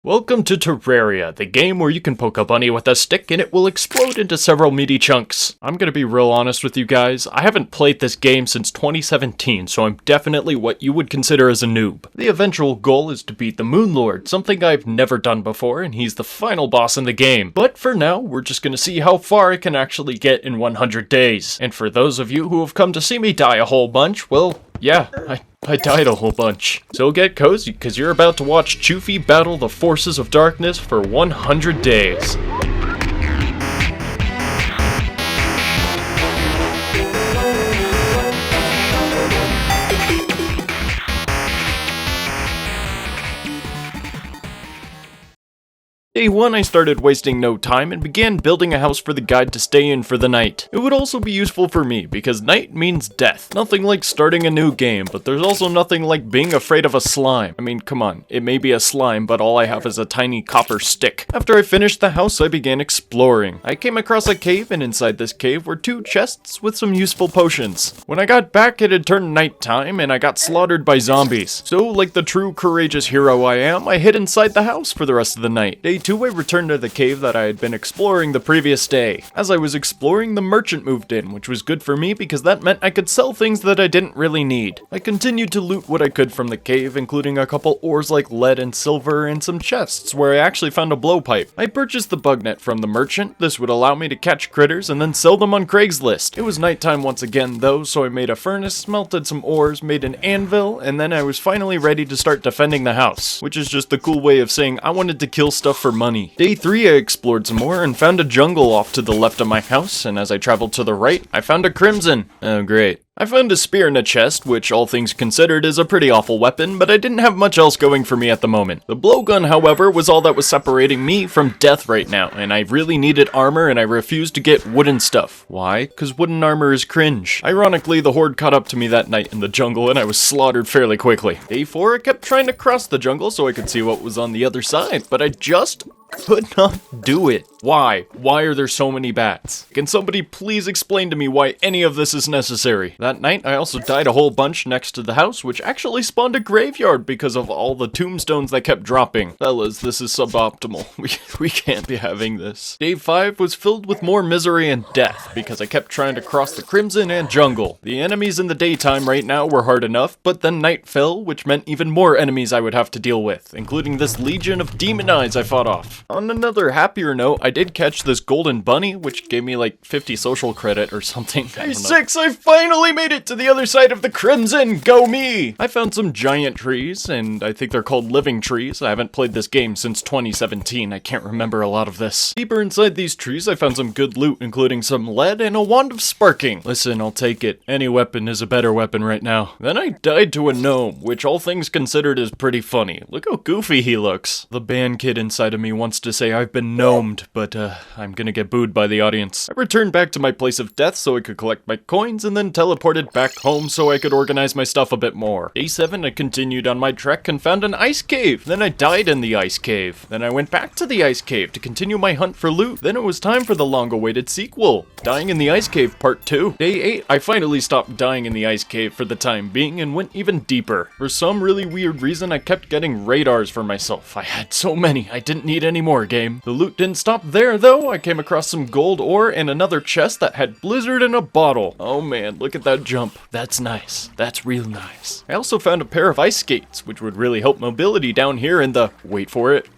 Welcome to Terraria, the game where you can poke a bunny with a stick and it will explode into several meaty chunks. I'm gonna be real honest with you guys, I haven't played this game since 2017, so I'm definitely what you would consider as a noob. The eventual goal is to beat the Moon Lord, something I've never done before, and he's the final boss in the game. But for now, we're just gonna see how far I can actually get in 100 days. And for those of you who have come to see me die a whole bunch, well, yeah, I died a whole bunch. So get cozy, cause you're about to watch Choofy battle the forces of darkness for 100 days. Day 1, I started wasting no time and began building a house for the guide to stay in for the night. It would also be useful for me, because night means death. Nothing like starting a new game, but there's also nothing like being afraid of a slime. I mean, come on, it may be a slime, but all I have is a tiny copper stick. After I finished the house, I began exploring. I came across a cave, and inside this cave were 2 chests with some useful potions. When I got back, it had turned nighttime, and I got slaughtered by zombies. So, like the true courageous hero I am, I hid inside the house for the rest of the night. Day 2, I returned to the cave that I had been exploring the previous day. As I was exploring, the merchant moved in, which was good for me because that meant I could sell things that I didn't really need. I continued to loot what I could from the cave, including a couple ores like lead and silver and some chests where I actually found a blowpipe. I purchased the bug net from the merchant. This would allow me to catch critters and then sell them on Craigslist. It was nighttime once again though, so I made a furnace, smelted some ores, made an anvil, and then I was finally ready to start defending the house, which is just the cool way of saying I wanted to kill stuff for money. Day 3, I explored some more and found a jungle off to the left of my house, and as I traveled to the right, I found a crimson. Oh great. I found a spear in a chest, which all things considered is a pretty awful weapon, but I didn't have much else going for me at the moment. The blowgun, however, was all that was separating me from death right now, and I really needed armor and I refused to get wooden stuff. Why? Because wooden armor is cringe. Ironically, the horde caught up to me that night in the jungle and I was slaughtered fairly quickly. Day 4, I kept trying to cross the jungle so I could see what was on the other side, but I just could not do it. Why? Why are there so many bats? Can somebody please explain to me why any of this is necessary? That night, I also died a whole bunch next to the house, which actually spawned a graveyard because of all the tombstones that kept dropping. Fellas, this is suboptimal. We can't be having this. Day 5 was filled with more misery and death because I kept trying to cross the crimson and jungle. The enemies in the daytime right now were hard enough, but then night fell, which meant even more enemies I would have to deal with, including this legion of demon eyes I fought off. On another happier note, I did catch this golden bunny, which gave me like 50 social credit or something. Day 6, I finally made it to the other side of the crimson! Go me! I found some giant trees, and I think they're called living trees. I haven't played this game since 2017. I can't remember a lot of this. Deeper inside these trees, I found some good loot, including some lead and a wand of sparking. Listen, I'll take it. Any weapon is a better weapon right now. Then I died to a gnome, which all things considered is pretty funny. Look how goofy he looks. The band kid inside of me wants to say I've been gnomed, but I'm gonna get booed by the audience. I returned back to my place of death so I could collect my coins and then teleported back home so I could organize my stuff a bit more. Day 7, I continued on my trek and found an ice cave. Then I died in the ice cave. Then I went back to the ice cave to continue my hunt for loot. Then it was time for the long-awaited sequel, Dying in the Ice Cave Part 2. Day 8, I finally stopped dying in the ice cave for the time being and went even deeper. For some really weird reason, I kept getting radars for myself. I had so many, I didn't need any more, game. The loot didn't stop there though. I came across some gold ore and another chest that had Blizzard in a bottle. Oh man, look at that jump. That's nice. That's real nice. I also found a pair of ice skates, which would really help mobility down here in the, wait for it,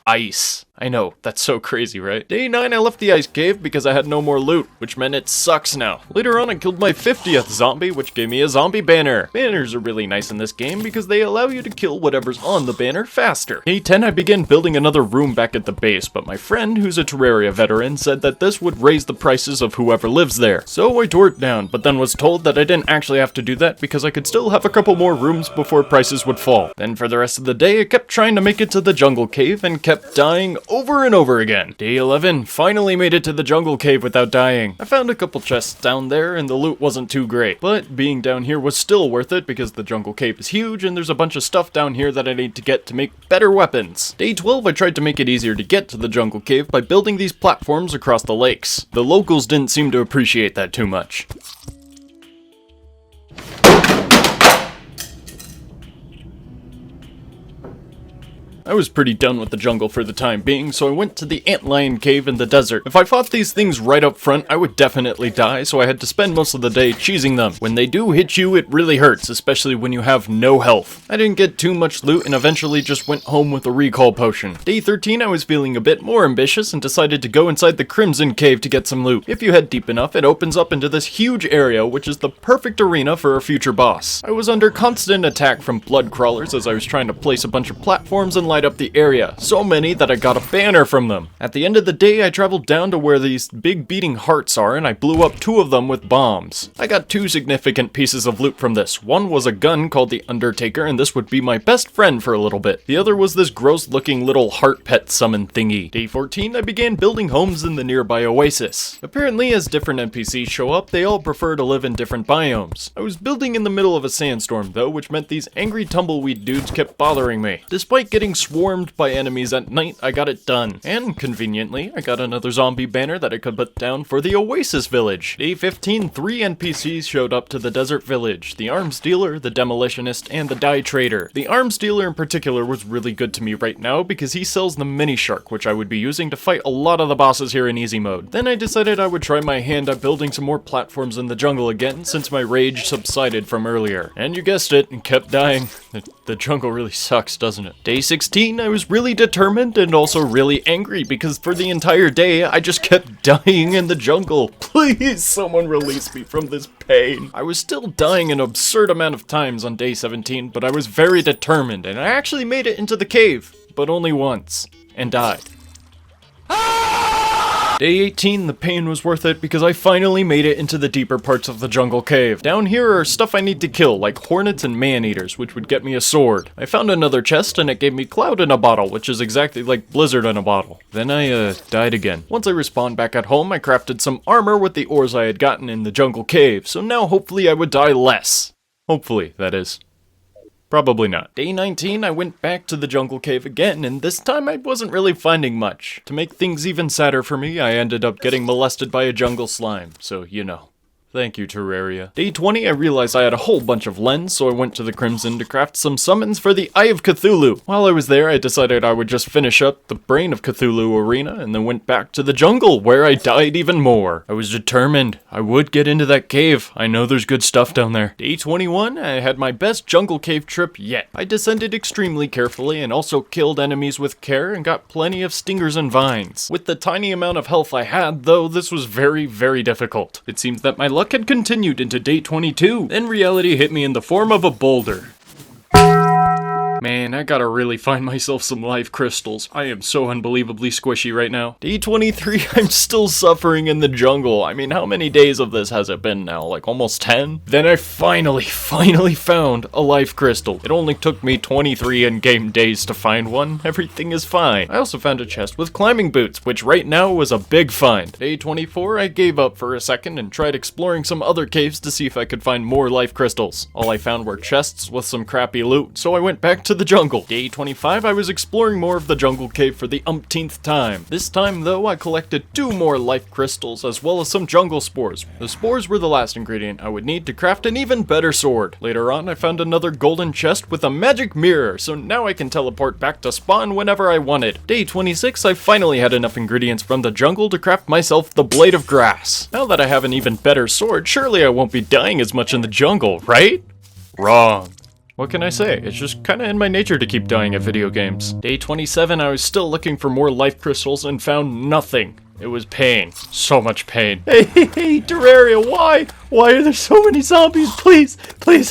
ice. I know, that's so crazy, right? Day 9, I left the ice cave because I had no more loot, which meant it sucks now. Later on, I killed my 50th zombie, which gave me a zombie banner. Banners are really nice in this game because they allow you to kill whatever's on the banner faster. Day 10, I began building another room back at the base, but my friend, who's a Terraria veteran, said that this would raise the prices of whoever lives there. So I tore it down, but then was told that I didn't actually have to do that because I could still have a couple more rooms before prices would fall. Then for the rest of the day, I kept trying to make it to the jungle cave and kept dying over and over again. Day 11, finally made it to the jungle cave without dying. I found a couple chests down there and the loot wasn't too great, but being down here was still worth it because the jungle cave is huge and there's a bunch of stuff down here that I need to get to make better weapons. Day 12, I tried to make it easier to get to the jungle cave by building these platforms across the lakes. The locals didn't seem to appreciate that too much. I was pretty done with the jungle for the time being, so I went to the antlion cave in the desert. If I fought these things right up front, I would definitely die, so I had to spend most of the day cheesing them. When they do hit you, it really hurts, especially when you have no health. I didn't get too much loot and eventually just went home with a recall potion. Day 13, I was feeling a bit more ambitious and decided to go inside the Crimson Cave to get some loot. If you head deep enough, it opens up into this huge area, which is the perfect arena for a future boss. I was under constant attack from blood crawlers as I was trying to place a bunch of platforms and light up the area. So many that I got a banner from them. At the end of the day, I traveled down to where these big beating hearts are and I blew up 2 of them with bombs. I got 2 significant pieces of loot from this. One was a gun called the Undertaker, and this would be my best friend for a little bit. The other was this gross looking little heart pet summon thingy. Day 14, I began building homes in the nearby oasis. Apparently, as different NPCs show up, they all prefer to live in different biomes. I was building in the middle of a sandstorm though, which meant these angry tumbleweed dudes kept bothering me. Despite getting swarmed by enemies at night, I got it done. And conveniently, I got another zombie banner that I could put down for the Oasis Village. Day 15, 3 NPCs showed up to the desert village. The arms dealer, the demolitionist, and the dye trader. The arms dealer in particular was really good to me right now because he sells the mini shark, which I would be using to fight a lot of the bosses here in easy mode. Then I decided I would try my hand at building some more platforms in the jungle again since my rage subsided from earlier. And you guessed it, kept dying. The jungle really sucks, doesn't it? Day 16, I was really determined and also really angry because for the entire day, I just kept dying in the jungle. Please, someone release me from this pain. I was still dying an absurd amount of times on day 17, but I was very determined and I actually made it into the cave, but only once, and died. Day 18, the pain was worth it because I finally made it into the deeper parts of the jungle cave. Down here are stuff I need to kill, like hornets and man-eaters, which would get me a sword. I found another chest and it gave me Cloud in a bottle, which is exactly like Blizzard in a bottle. Then I, died again. Once I respawned back at home, I crafted some armor with the ores I had gotten in the jungle cave, so now hopefully I would die less. Hopefully, that is. Probably not. Day 19, I went back to the jungle cave again, and this time I wasn't really finding much. To make things even sadder for me, I ended up getting molested by a jungle slime, so you know. Thank you, Terraria. Day 20, I realized I had a whole bunch of lens, so I went to the Crimson to craft some summons for the Eye of Cthulhu. While I was there, I decided I would just finish up the Brain of Cthulhu arena, and then went back to the jungle, where I died even more. I was determined. I would get into that cave. I know there's good stuff down there. Day 21, I had my best jungle cave trip yet. I descended extremely carefully, and also killed enemies with care, and got plenty of stingers and vines. With the tiny amount of health I had, though, this was very, very difficult. It seems that my luck had continued into day 22. Then reality hit me in the form of a boulder. Man, I gotta really find myself some life crystals. I am so unbelievably squishy right now. Day 23, I'm still suffering in the jungle. I mean, how many days of this has it been now? Like almost 10? Then I finally found a life crystal. It only took me 23 in-game days to find one. Everything is fine. I also found a chest with climbing boots, which right now was a big find. Day 24, I gave up for a second and tried exploring some other caves to see if I could find more life crystals. All I found were chests with some crappy loot, so I went back to the jungle. Day 25, I was exploring more of the jungle cave for the umpteenth time. This time though, I collected 2 more life crystals as well as some jungle spores. The spores were the last ingredient I would need to craft an even better sword. Later on, I found another golden chest with a magic mirror, so now I can teleport back to spawn whenever I wanted. Day 26, I finally had enough ingredients from the jungle to craft myself the Blade of Grass. Now that I have an even better sword, surely I won't be dying as much in the jungle, right? Wrong. What can I say? It's just kinda in my nature to keep dying at video games. Day 27, I was still looking for more life crystals and found nothing. It was pain. So much pain. Hey, Terraria, why? Why are there so many zombies? Please,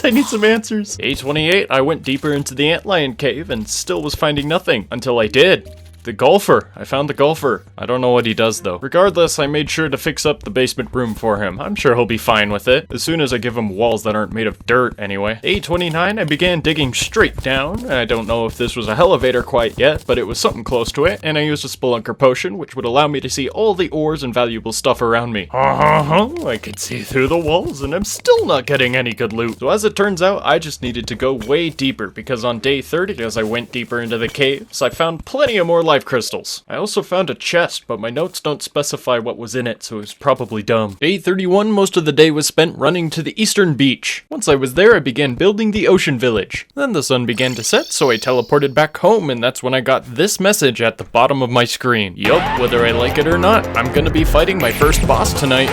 I need some answers. Day 28, I went deeper into the antlion cave and still was finding nothing. Until I did. The golfer. I found the golfer. I don't know what he does though. Regardless, I made sure to fix up the basement room for him. I'm sure he'll be fine with it. As soon as I give him walls that aren't made of dirt anyway. Day 29, I began digging straight down. I don't know if this was a elevator quite yet, but it was something close to it. And I used a spelunker potion, which would allow me to see all the ores and valuable stuff around me. I could see through the walls and I'm still not getting any good loot. So as it turns out, I just needed to go way deeper because on day 30, as I went deeper into the caves, I found plenty of more life life crystals. I also found a chest, but my notes don't specify what was in it, so it was probably dumb. Day 31, most of the day was spent running to the eastern beach. Once I was there, I began building the ocean village. Then the sun began to set, so I teleported back home, and that's when I got this message at the bottom of my screen. Yup, whether I like it or not, I'm gonna be fighting my first boss tonight.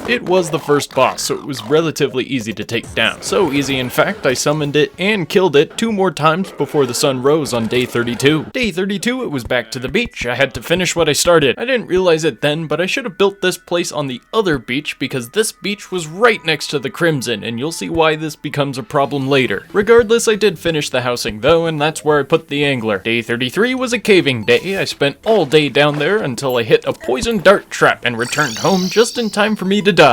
It was the first boss, so it was relatively easy to take down. So easy, in fact, I summoned it and killed it 2 more times before the sun rose on day 32. Day 32, it was back to the beach. I had to finish what I started. I didn't realize it then, but I should have built this place on the other beach because this beach was right next to the Crimson, and you'll see why this becomes a problem later. Regardless, I did finish the housing though, and that's where I put the angler. Day 33 was a caving day. I spent all day down there until I hit a poison dart trap and returned home just in time for me to die.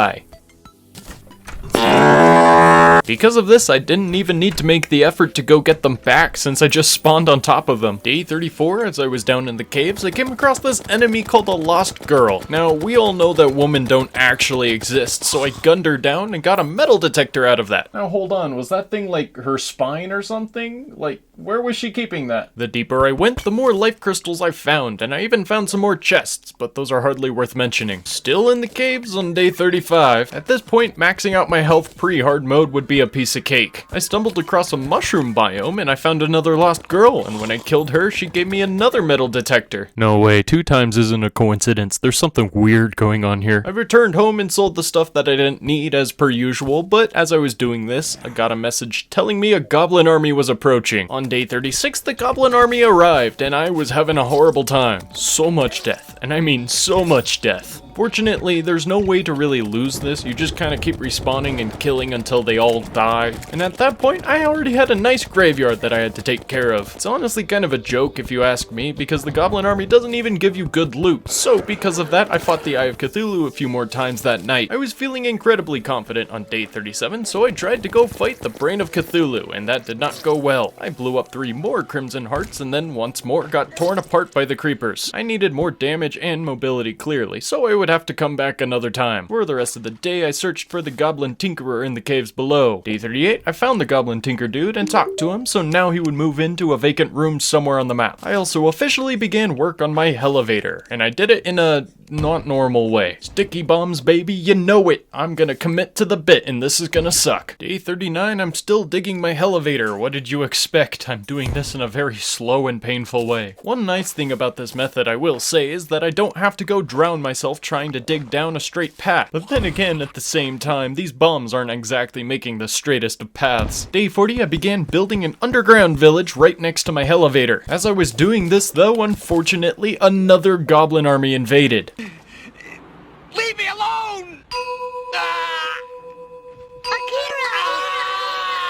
Because of this, I didn't even need to make the effort to go get them back since I just spawned on top of them. Day 34, as I was down in the caves, I came across this enemy called a Lost Girl. Now, we all know that women don't actually exist, so I gunned her down and got a metal detector out of that. Now hold on, was that thing like her spine or something? Like, where was she keeping that? The deeper I went, the more life crystals I found, and I even found some more chests, but those are hardly worth mentioning. Still in the caves on day 35. At this point, maxing out my health pre-hard mode would be a piece of cake. I stumbled across a mushroom biome and I found another lost girl, and when I killed her, she gave me another metal detector. No way, 2 times isn't a coincidence. There's something weird going on here. I returned home and sold the stuff that I didn't need as per usual, but as I was doing this, I got a message telling me a goblin army was approaching. On day 36, the goblin army arrived, and I was having a horrible time. So much death, and I mean so much death. Fortunately, there's no way to really lose this. You just kind of keep respawning and killing until they all die. And at that point, I already had a nice graveyard that I had to take care of. It's honestly kind of a joke if you ask me, because the Goblin Army doesn't even give you good loot. So because of that, I fought the Eye of Cthulhu a few more times that night. I was feeling incredibly confident on day 37, so I tried to go fight the Brain of Cthulhu, and that did not go well. I blew up 3 more Crimson Hearts and then once more got torn apart by the creepers. I needed more damage and mobility clearly, so I would have to come back another time. For the rest of the day, I searched for the Goblin Tinkerer in the caves below. Day 38, I found the Goblin Tinker dude and talked to him, so now he would move into a vacant room somewhere on the map. I also officially began work on my elevator, and I did it in a not normal way. Sticky bombs, baby, you know it. I'm gonna commit to the bit, and this is gonna suck. Day 39, I'm still digging my elevator. What did you expect? I'm doing this in a very slow and painful way. One nice thing about this method, I will say, is that I don't have to go drown myself trying to dig down a straight path. But then again, at the same time, these bombs aren't exactly making the straightest of paths. Day 40, I began building an underground village right next to my elevator. As I was doing this though, unfortunately, another goblin army invaded. Leave me alone!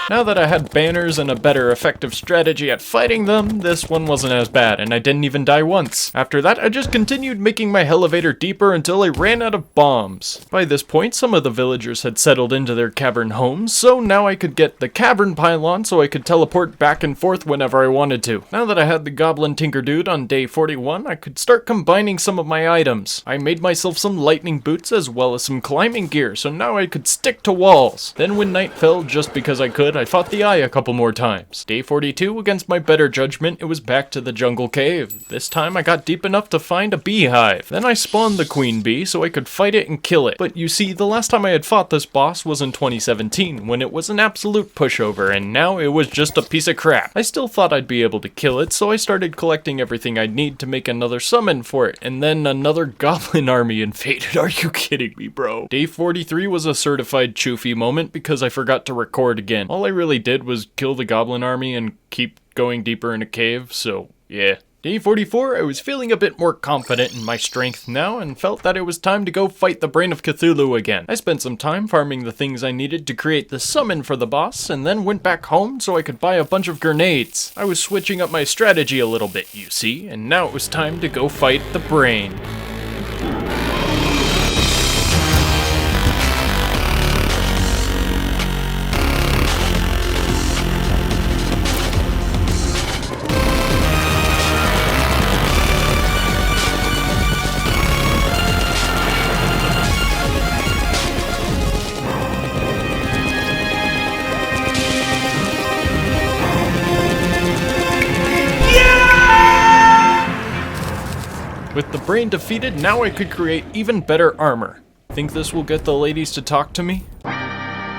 Now that I had banners and a better effective strategy at fighting them, this one wasn't as bad, and I didn't even die once. After that, I just continued making my elevator deeper until I ran out of bombs. By this point, some of the villagers had settled into their cavern homes, so now I could get the cavern pylon so I could teleport back and forth whenever I wanted to. Now that I had the Goblin Tinker Dude on day 41, I could start combining some of my items. I made myself some lightning boots as well as some climbing gear, so now I could stick to walls. Then when night fell, just because I could, I fought the Eye a couple more times. Day 42, against my better judgment, it was back to the jungle cave. This time I got deep enough to find a beehive. Then I spawned the queen bee so I could fight it and kill it. But you see, the last time I had fought this boss was in 2017, when it was an absolute pushover, and now it was just a piece of crap. I still thought I'd be able to kill it, so I started collecting everything I'd need to make another summon for it, and then another goblin army invaded. Are you kidding me, bro? Day 43 was a certified choofy moment because I forgot to record again. All I really did was kill the goblin army and keep going deeper in a cave, so yeah. Day 44, I was feeling a bit more confident in my strength now and felt that it was time to go fight the Brain of Cthulhu again. I spent some time farming the things I needed to create the summon for the boss and then went back home so I could buy a bunch of grenades. I was switching up my strategy a little bit, you see, and now it was time to go fight the Brain. With the Brain defeated, now I could create even better armor. Think this will get the ladies to talk to me?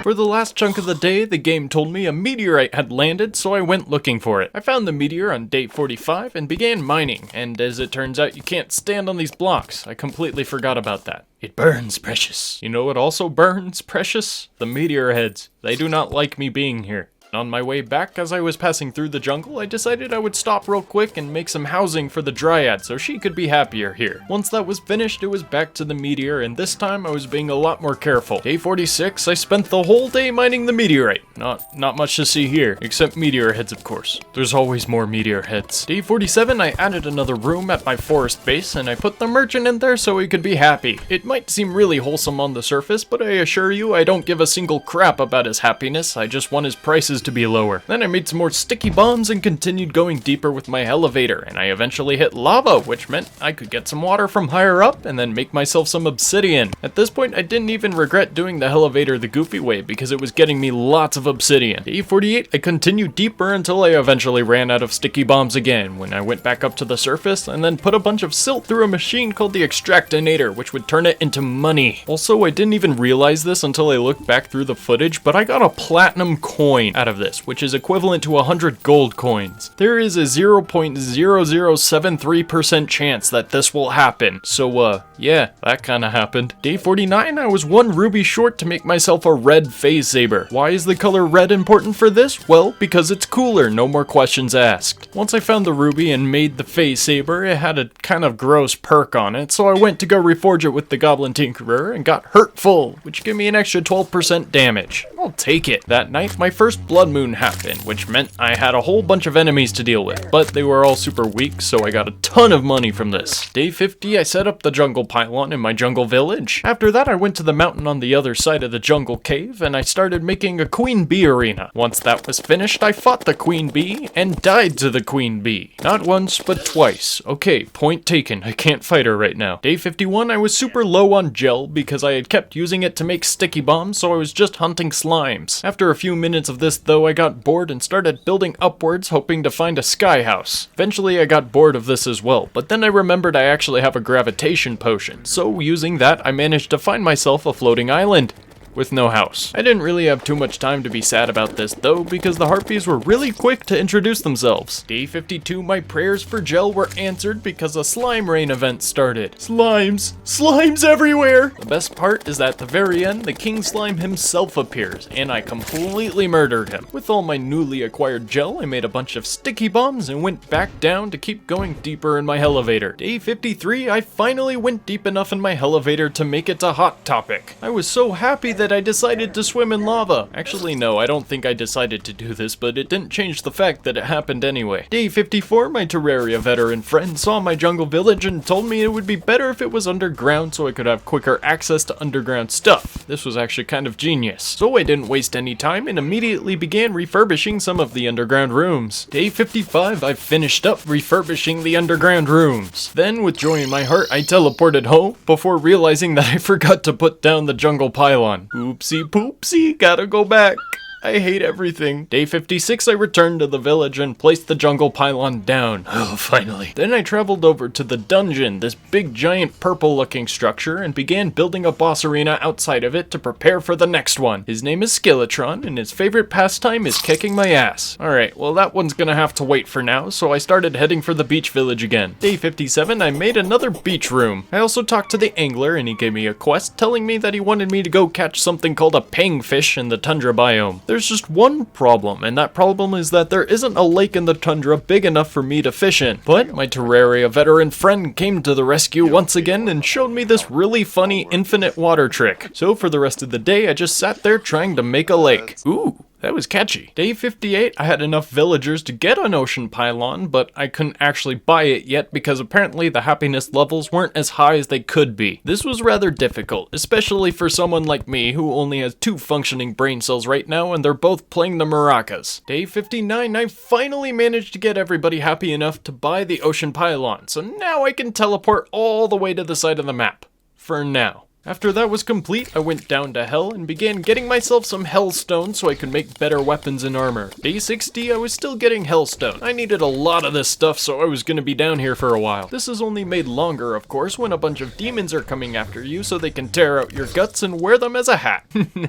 For the last chunk of the day, the game told me a meteorite had landed, so I went looking for it. I found the meteor on day 45 and began mining, and as it turns out, you can't stand on these blocks. I completely forgot about that. It burns, Precious. You know what also burns, Precious? The meteor heads. They do not like me being here. On my way back, as I was passing through the jungle, I decided I would stop real quick and make some housing for the Dryad so she could be happier here. Once that was finished, it was back to the meteor, and this time I was being a lot more careful. Day 46, I spent the whole day mining the meteorite. Not much to see here, except meteor heads, of course. There's always more meteor heads. Day 47, I added another room at my forest base, and I put the merchant in there so he could be happy. It might seem really wholesome on the surface, but I assure you I don't give a single crap about his happiness. I just want his prices to be lower. Then I made some more sticky bombs and continued going deeper with my elevator, and I eventually hit lava, which meant I could get some water from higher up and then make myself some obsidian. At this point, I didn't even regret doing the elevator the goofy way because it was getting me lots of obsidian. Day 48, I continued deeper until I eventually ran out of sticky bombs again when I went back up to the surface and then put a bunch of silt through a machine called the Extractinator, which would turn it into money. Also, I didn't even realize this until I looked back through the footage, but I got a platinum coin out of this, which is equivalent to 100 gold coins. There is a 0.0073% chance that this will happen. So, yeah, that kinda happened. Day 49, I was one ruby short to make myself a red phase saber. Why is the color red important for this? Well, because it's cooler, no more questions asked. Once I found the ruby and made the phase saber, it had a kind of gross perk on it, so I went to go reforge it with the Goblin Tinkerer and got hurtful, which gave me an extra 12% damage. I'll take it. That night, my first blood moon happened, which meant I had a whole bunch of enemies to deal with, but they were all super weak, so I got a ton of money from this. Day 50, I set up the jungle pylon in my jungle village. After that, I went to the mountain on the other side of the jungle cave, and I started making a queen bee arena. Once that was finished, I fought the queen bee, and died to the queen bee. Not once, but twice. Okay, point taken, I can't fight her right now. Day 51, I was super low on gel because I had kept using it to make sticky bombs, so I was just hunting slimes. After a few minutes of this though, I got bored and started building upwards, hoping to find a sky house. Eventually I got bored of this as well, but then I remembered I actually have a gravitation potion, so using that I managed to find myself a floating island with no house. I didn't really have too much time to be sad about this though, because the harpies were really quick to introduce themselves. Day 52, my prayers for gel were answered because a slime rain event started. Slimes everywhere! The best part is that at the very end, the king slime himself appears, and I completely murdered him. With all my newly acquired gel, I made a bunch of sticky bombs and went back down to keep going deeper in my elevator. Day 53, I finally went deep enough in my elevator to make it to Hot Topic. I was so happy that I decided to swim in lava. Actually, no, I don't think I decided to do this, but it didn't change the fact that it happened anyway. Day 54, my Terraria-veteran friend saw my jungle village and told me it would be better if it was underground so I could have quicker access to underground stuff. This was actually kind of genius. So I didn't waste any time and immediately began refurbishing some of the underground rooms. Day 55, I finished up refurbishing the underground rooms. Then, with joy in my heart, I teleported home before realizing that I forgot to put down the jungle pylon. Oopsie poopsie, gotta go back. I hate everything. Day 56, I returned to the village and placed the jungle pylon down. Oh, finally. Then I traveled over to the dungeon, this big giant purple looking structure, and began building a boss arena outside of it to prepare for the next one. His name is Skeletron, and his favorite pastime is kicking my ass. Alright, well that one's gonna have to wait for now, so I started heading for the beach village again. Day 57, I made another beach room. I also talked to the angler, and he gave me a quest telling me that he wanted me to go catch something called a pangfish in the tundra biome. There's just one problem, and that problem is that there isn't a lake in the tundra big enough for me to fish in. But my Terraria-veteran friend came to the rescue once again and showed me this really funny infinite water trick. So for the rest of the day, I just sat there trying to make a lake. Ooh. That was catchy. Day 58, I had enough villagers to get an ocean pylon, but I couldn't actually buy it yet because apparently the happiness levels weren't as high as they could be. This was rather difficult, especially for someone like me who only has 2 functioning brain cells right now and they're both playing the maracas. Day 59, I finally managed to get everybody happy enough to buy the ocean pylon, so now I can teleport all the way to the side of the map. For now. After that was complete, I went down to hell and began getting myself some hellstone so I could make better weapons and armor. Day 60, I was still getting hellstone. I needed a lot of this stuff, so I was gonna be down here for a while. This is only made longer, of course, when a bunch of demons are coming after you so they can tear out your guts and wear them as a hat.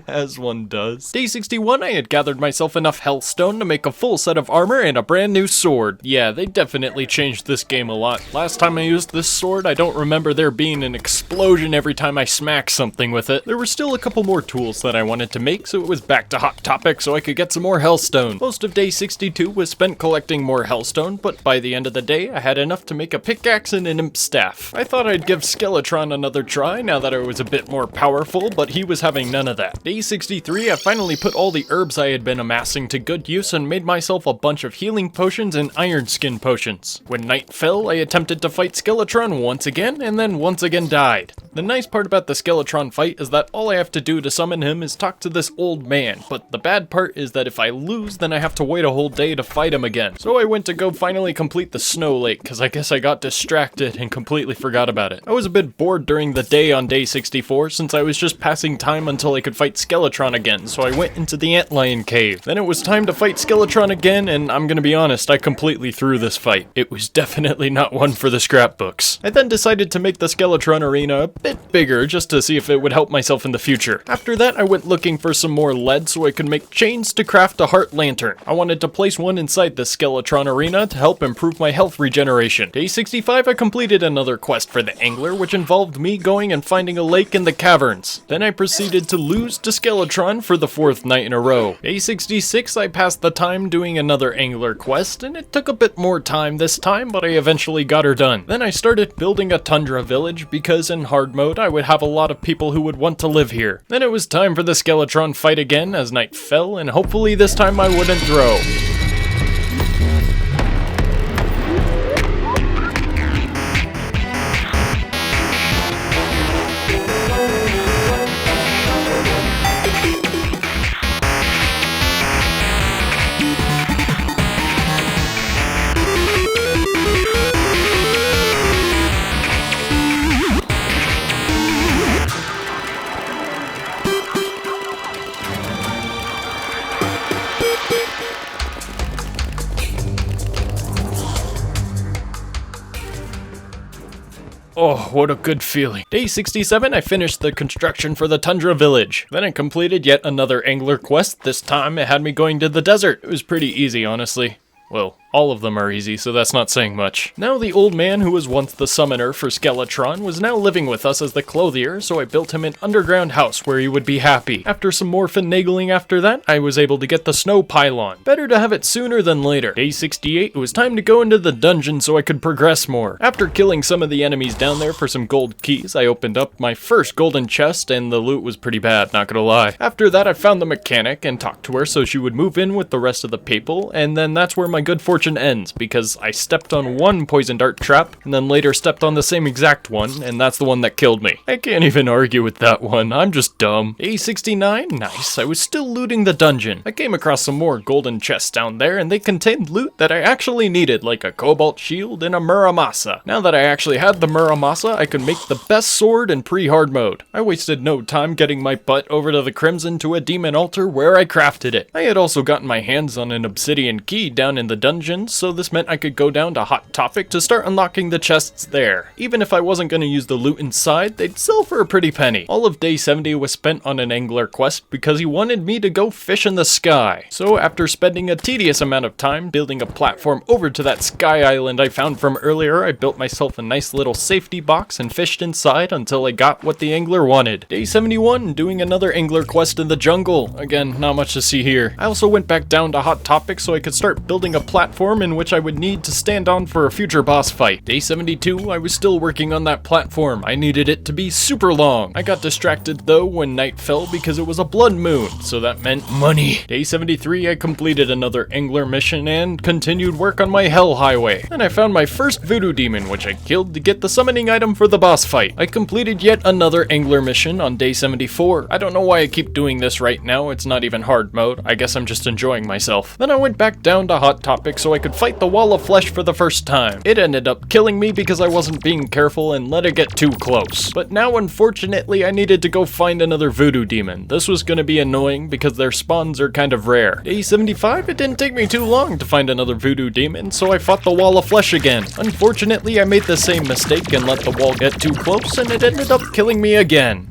As one does. Day 61, I had gathered myself enough hellstone to make a full set of armor and a brand new sword. Yeah, they definitely changed this game a lot. Last time I used this sword, I don't remember there being an explosion every time I smack something with it. There were still a couple more tools that I wanted to make, so it was back to Hot Topic so I could get some more hellstone. Most of day 62 was spent collecting more hellstone, but by the end of the day, I had enough to make a pickaxe and an imp staff. I thought I'd give Skeletron another try now that I was a bit more powerful, but he was having none of that. Day 63, I finally put all the herbs I had been amassing to good use and made myself a bunch of healing potions and iron skin potions. When night fell, I attempted to fight Skeletron once again, and then once again died. The nice part about the Skeletron fight is that all I have to do to summon him is talk to this old man, but the bad part is that if I lose, then I have to wait a whole day to fight him again. So I went to go finally complete the snow lake, cause I guess I got distracted and completely forgot about it. I was a bit bored during the day on day 64 since I was just passing time until I could fight Skeletron again, so I went into the antlion cave. Then it was time to fight Skeletron again, and I'm gonna be honest, I completely threw this fight. It was definitely not one for the scrapbooks. I then decided to make the Skeletron arena a bit bigger just to see if it would help myself in the future. After that, I went looking for some more lead so I could make chains to craft a heart lantern. I wanted to place one inside the Skeletron arena to help improve my health regeneration. Day 65, I completed another quest for the angler, which involved me going and finding a lake in the caverns. Then I proceeded to lose to Skeletron for the 4th night in a row. Day 66, I passed the time doing another angler quest, and it took a bit more time this time, but I eventually got her done. Then I started building a tundra village because in hard mode I would have a lot of people who would want to live here. Then it was time for the Skeletron fight again as night fell, and hopefully this time I wouldn't throw. Oh, what a good feeling. Day 67, I finished the construction for the Tundra Village. Then I completed yet another angler quest. This time it had me going to the desert. It was pretty easy, honestly. Well, all of them are easy, so that's not saying much. Now the old man who was once the summoner for Skeletron was now living with us as the clothier, so I built him an underground house where he would be happy. After some more finagling after that, I was able to get the snow pylon. Better to have it sooner than later. Day 68, it was time to go into the dungeon so I could progress more. After killing some of the enemies down there for some gold keys, I opened up my first golden chest, and the loot was pretty bad, not gonna lie. After that, I found the mechanic and talked to her so she would move in with the rest of the people, and then that's where my good fortune ends, because I stepped on one poison dart trap, and then later stepped on the same exact one, and that's the one that killed me. I can't even argue with that one, I'm just dumb. Day 69, nice, I was still looting the dungeon. I came across some more golden chests down there, and they contained loot that I actually needed, like a cobalt shield and a Muramasa. Now that I actually had the Muramasa, I could make the best sword in pre-hard mode. I wasted no time getting my butt over to the Crimson to a demon altar where I crafted it. I had also gotten my hands on an obsidian key down in the dungeon provisions, so this meant I could go down to Hot Topic to start unlocking the chests there. Even if I wasn't going to use the loot inside, they'd sell for a pretty penny. All of day 70 was spent on an angler quest because he wanted me to go fish in the sky. So after spending a tedious amount of time building a platform over to that sky island I found from earlier, I built myself a nice little safety box and fished inside until I got what the angler wanted. Day 71, doing another angler quest in the jungle. Again, not much to see here. I also went back down to Hot Topic so I could start building a platform in which I would need to stand on for a future boss fight. Day 72, I was still working on that platform. I needed it to be super long. I got distracted though when night fell because it was a blood moon, so that meant money. Day 73, I completed another angler mission and continued work on my hell highway. Then I found my first voodoo demon, which I killed to get the summoning item for the boss fight. I completed yet another angler mission on day 74. I don't know why I keep doing this right now, it's not even hard mode. I guess I'm just enjoying myself. Then I went back down to Hot Topic so I could fight the wall of flesh for the first time. It ended up killing me because I wasn't being careful and let it get too close. But now unfortunately I needed to go find another voodoo demon. This was gonna be annoying because their spawns are kind of rare. Day 75, it didn't take me too long to find another voodoo demon, so I fought the wall of flesh again. Unfortunately, I made the same mistake and let the wall get too close and it ended up killing me again.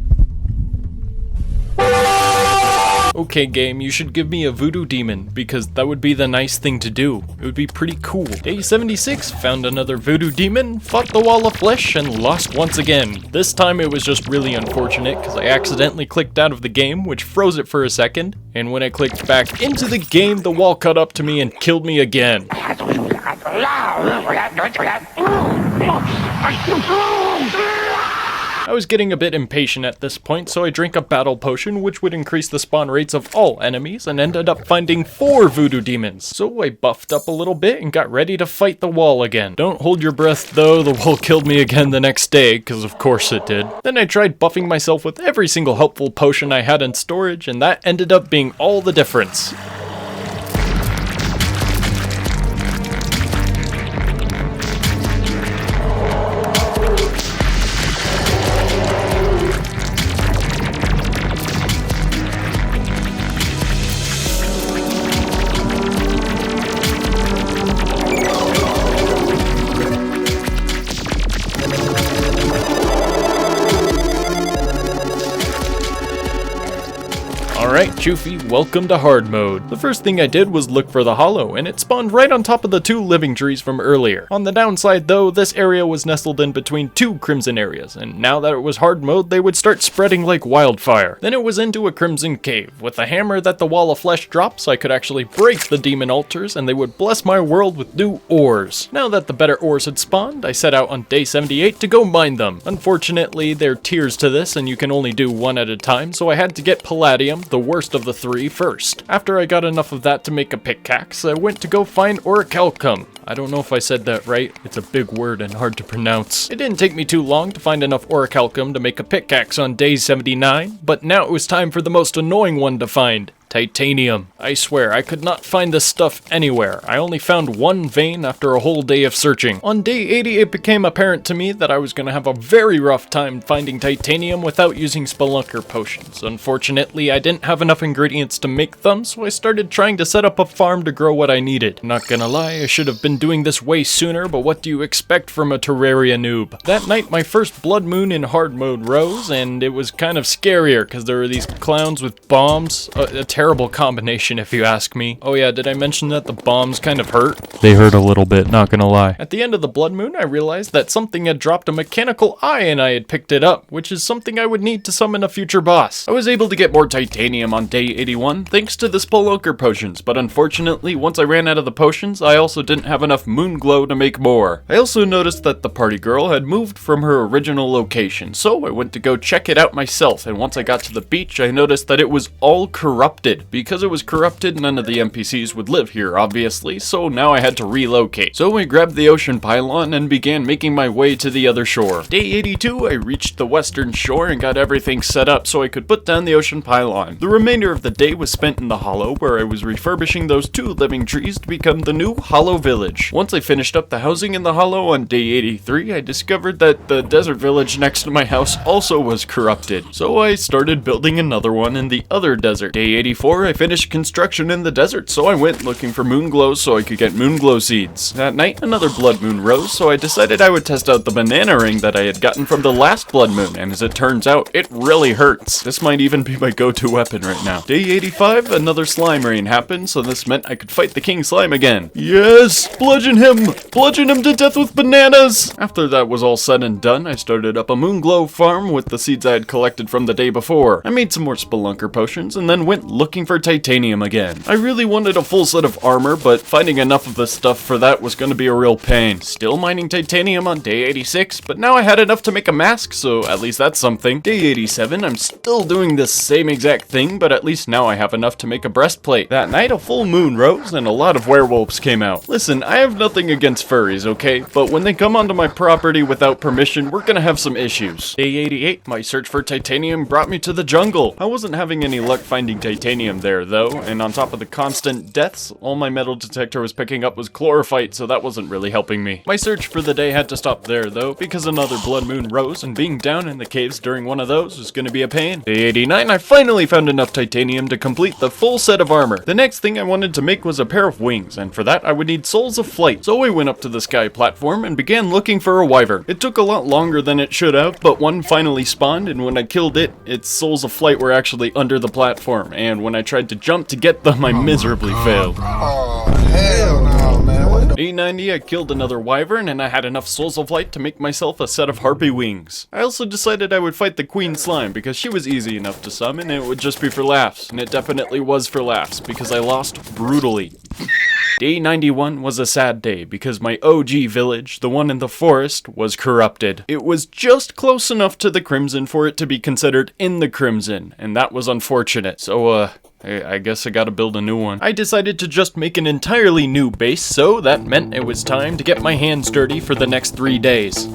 Okay game, you should give me a voodoo demon, because that would be the nice thing to do. It would be pretty cool. Day 76, found another voodoo demon, fought the wall of flesh, and lost once again. This time it was just really unfortunate, because I accidentally clicked out of the game, which froze it for a second, and when I clicked back into the game, the wall caught up to me and killed me again. I was getting a bit impatient at this point, so I drank a battle potion which would increase the spawn rates of all enemies and ended up finding 4 voodoo demons. So I buffed up a little bit and got ready to fight the wall again. Don't hold your breath though, the wall killed me again the next day, because of course it did. Then I tried buffing myself with every single helpful potion I had in storage, and that ended up being all the difference. Alright, Choofy, welcome to hard mode. The first thing I did was look for the hollow, and it spawned right on top of the 2 living trees from earlier. On the downside though, this area was nestled in between 2 crimson areas, and now that it was hard mode, they would start spreading like wildfire. Then it was into a crimson cave. With the hammer that the wall of flesh drops, I could actually break the demon altars, and they would bless my world with new ores. Now that the better ores had spawned, I set out on day 78 to go mine them. Unfortunately, there are tiers to this, and you can only do 1 at a time, so I had to get palladium, the worst of the 3, first. After I got enough of that to make a pickaxe, I went to go find orichalcum. I don't know if I said that right, it's a big word and hard to pronounce. It didn't take me too long to find enough orichalcum to make a pickaxe on day 79, but now it was time for the most annoying one to find. Titanium. I swear, I could not find this stuff anywhere. I only found 1 vein after a whole day of searching. On day 80, it became apparent to me that I was gonna have a very rough time finding titanium without using spelunker potions. Unfortunately, I didn't have enough ingredients to make them, so I started trying to set up a farm to grow what I needed. Not gonna lie, I should have been doing this way sooner, but what do you expect from a Terraria noob? That night, my first blood moon in hard mode rose, and it was kind of scarier, because there were these clowns with bombs. A terrible combination if you ask me. Oh yeah, did I mention that the bombs kind of hurt? They hurt a little bit, not gonna lie. At the end of the blood moon, I realized that something had dropped a mechanical eye and I had picked it up, which is something I would need to summon a future boss. I was able to get more titanium on day 81 thanks to the spelunker potions, but unfortunately, once I ran out of the potions, I also didn't have enough moon glow to make more. I also noticed that the party girl had moved from her original location, so I went to go check it out myself, and once I got to the beach, I noticed that it was all corrupted. Because it was corrupted, none of the NPCs would live here, obviously, so now I had to relocate. So I grabbed the ocean pylon and began making my way to the other shore. Day 82, I reached the western shore and got everything set up so I could put down the ocean pylon. The remainder of the day was spent in the hollow, where I was refurbishing those 2 living trees to become the new hollow village. Once I finished up the housing in the hollow on day 83, I discovered that the desert village next to my house also was corrupted. So I started building another one in the other desert. Day 84, 84, I finished construction in the desert, so I went looking for moon glows so I could get moon glow seeds. That night, another blood moon rose, so I decided I would test out the banana ring that I had gotten from the last blood moon, and as it turns out, it really hurts. This might even be my go-to weapon right now. Day 85, another slime rain happened, so this meant I could fight the king slime again. Yes! Bludgeon him! Bludgeon him to death with bananas! After that was all said and done, I started up a moon glow farm with the seeds I had collected from the day before. I made some more spelunker potions, and then went looking for titanium again. I really wanted a full set of armor, but finding enough of the stuff for that was going to be a real pain. Still mining titanium on day 86, but now I had enough to make a mask, so at least that's something. Day 87, I'm still doing the same exact thing, but at least now I have enough to make a breastplate. That night, a full moon rose, and a lot of werewolves came out. Listen, I have nothing against furries, okay? But when they come onto my property without permission, we're gonna have some issues. Day 88, my search for titanium brought me to the jungle. I wasn't having any luck finding titanium there, though, and on top of the constant deaths, all my metal detector was picking up was chlorophyte, so that wasn't really helping me. My search for the day had to stop there, though, because another blood moon rose, and being down in the caves during one of those was gonna be a pain. Day 89, I finally found enough titanium to complete the full set of armor. The next thing I wanted to make was a pair of wings, and for that I would need souls of flight. So I went up to the sky platform and began looking for a wyvern. It took a lot longer than it should have, but one finally spawned, and when I killed it, its souls of flight were actually under the platform, and when I tried to jump to get them, I miserably failed. Oh, hell no, man. What the Day 90, I killed another wyvern, and I had enough souls of light to make myself a set of harpy wings. I also decided I would fight the queen slime because she was easy enough to summon and it would just be for laughs, and it definitely was for laughs because I lost brutally. Day 91 was a sad day because my OG village, the one in the forest, was corrupted. It was just close enough to the Crimson for it to be considered in the Crimson, and that was unfortunate. So, I guess I gotta build a new one. I decided to just make an entirely new base, so that meant it was time to get my hands dirty for the next 3 days.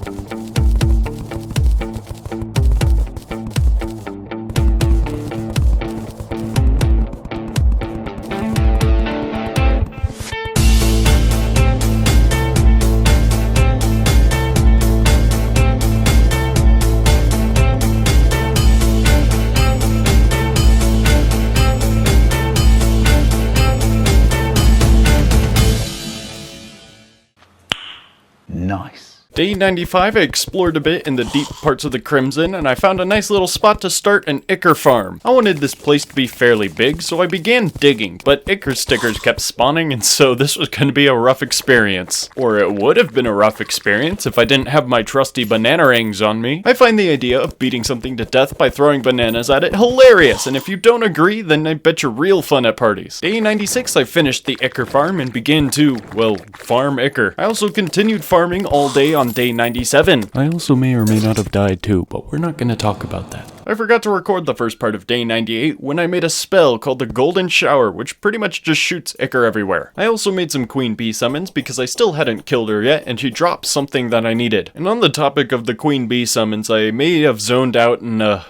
Nice. Day 95, I explored a bit in the deep parts of the Crimson, and I found a nice little spot to start an Ichor farm. I wanted this place to be fairly big, so I began digging, but Ichor stickers kept spawning, and so this was going to be a rough experience. Or it would have been a rough experience if I didn't have my trusty banana rings on me. I find the idea of beating something to death by throwing bananas at it hilarious, and if you don't agree, then I bet you're real fun at parties. Day 96, I finished the Ichor farm and began to, well, farm Ichor. I also continued farming all day on day 97. I also may or may not have died too, but we're not gonna talk about that. I forgot to record the first part of day 98 when I made a spell called the Golden Shower, which pretty much just shoots Ichor everywhere. I also made some Queen Bee summons because I still hadn't killed her yet, and she dropped something that I needed. And on the topic of the Queen Bee summons, I may have zoned out and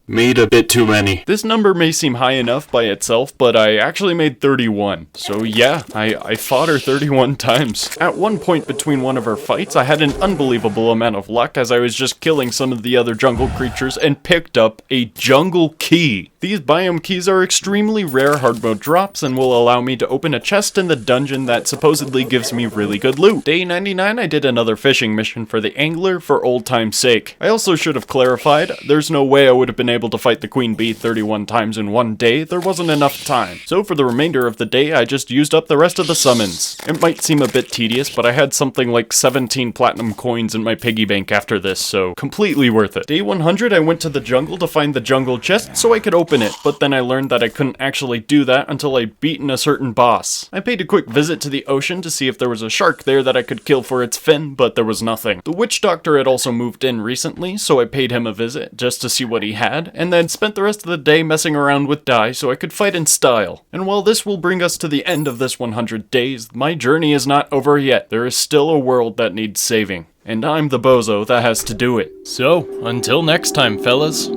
made a bit too many. This number may seem high enough by itself, but I actually made 31. So yeah, I fought her 31 times. At one point between one of her fights, I had an unbelievable amount of luck as I was just killing some of the other jungle creatures and picked up a jungle key. These biome keys are extremely rare hard mode drops and will allow me to open a chest in the dungeon that supposedly gives me really good loot. Day 99, I did another fishing mission for the angler for old time's sake. I also should have clarified, there's no way I would have been able to fight the Queen Bee 31 times in one day, there wasn't enough time. So for the remainder of the day, I just used up the rest of the summons. It might seem a bit tedious, but I had something like 17 platinum coins in my piggy bank after this, so completely worth it. Day 100, I went to the jungle to find the jungle chest so I could open it, but then I learned that I couldn't actually do that until I'd beaten a certain boss. I paid a quick visit to the ocean to see if there was a shark there that I could kill for its fin, but there was nothing. The witch doctor had also moved in recently, so I paid him a visit just to see what he had, and then spent the rest of the day messing around with dye so I could fight in style. And while this will bring us to the end of this 100 days, my journey is not over yet. There is still a world that needs saving, and I'm the bozo that has to do it. So, until next time, fellas.